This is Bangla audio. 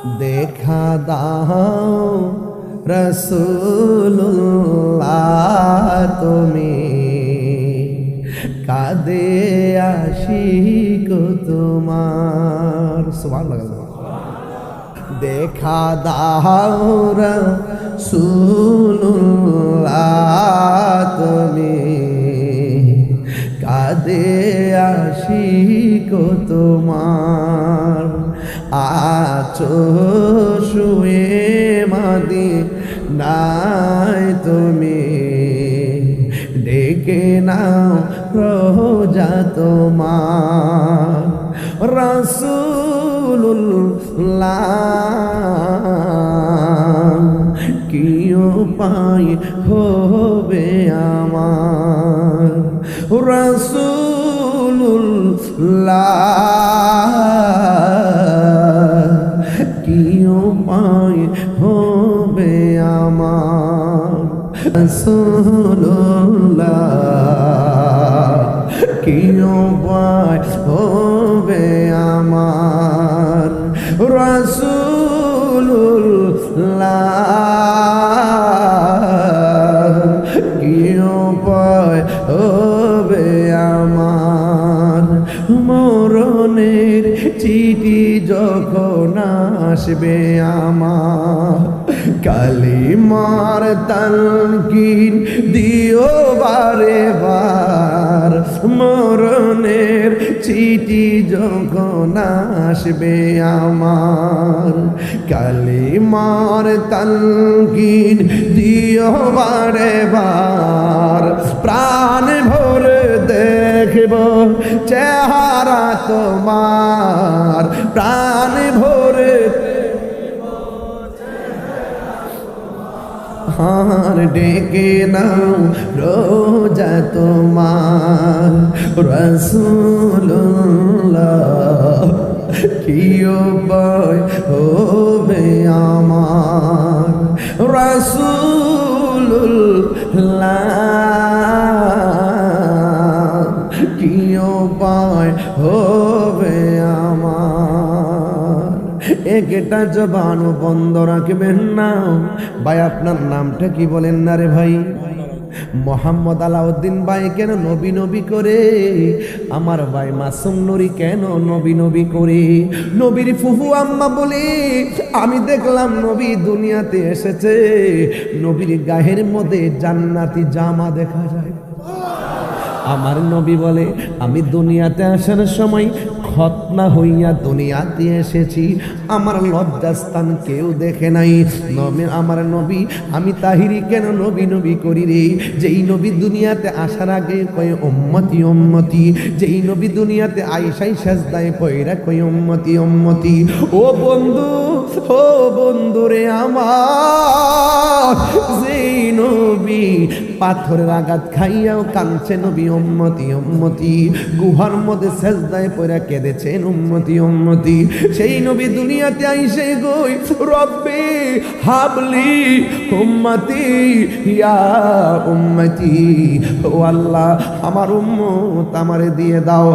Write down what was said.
দেখা দাও রাসূলুল্লাহ তুমি কাঁদে আশিক তোমার সুবহানাল্লাহ। দেখা দাও রাসূলুল্লাহ তুমি কাঁদে আশিক তোমার আছো শুয়ে মদিনায় তুমি ডেকে নাও রোজা তোমার রাসূলুল্লাহ কি উপায় হবে আমার রাসূলুল্লাহ কি উপায় হবে আমার রাসূলুল্লাহ কি উপায় হবে আমার রাসূলুল্লাহ কি উপায় হবে আমার মরণের চিঠি যখন আসবে আমার কালিমার তালকিন দিও বারে বার মরণের চিঠি যখন আসবে আমার কালিমার তালকিন দিও বারে বার প্রাণ ভরে দেখব চেহারা তোমার প্রাণ ভরে হার ডেকে নাও রোজা তোমার রাসূলুল্লাহ কি উপায় হবে আমার রাসূলুল্লাহ কি উপায় হবে আমার একটা জবান বন্ধ রাখবেন না ভাই আপনার নামটা কি বলেন না রে ভাই মোহাম্মদ আলাউদ্দিন ভাই কেন নবী নবী করে আমার ভাই মাসুম নুরি কেন নবী নবী করে নবীর ফুফু আম্মা বলে আমি দেখলাম নবী দুনিয়াতে এসেছে নবীর গায়ের মধ্যে জান্নাতি জামা দেখা যায় আমার নবী বলে আমি দুনিয়াতে আসার সময় খতনা হইয়া দুনিয়াতে এসেছি আমার লজ্জাস্থান কেউ দেখে নাই আমার নবী আমি তাহিরি কেন নবী নবী করি রে যেই নবী দুনিয়াতে আসার আগে কয় উম্মতি উম্মতি যেই নবী দুনিয়াতে আইসাই সাজদায় পয়রা কয় উম্মতি উম্মতি ও বন্ধু রে আমার যেই নবী পাথরের আঘাত খাইয়াও কাঁদছে নবী উম্মতি উম্মতি গুহার মধ্যে সাজদায় পয়রা কেঁদেছেন উম্মতি উম্মতি সেই নবী দুনিয়াতে আইসে গই রব্বি হাবলি উম্মতি ইয়া উম্মতি ও আল্লাহ আমার উম্মত আমারে দিয়ে দাও।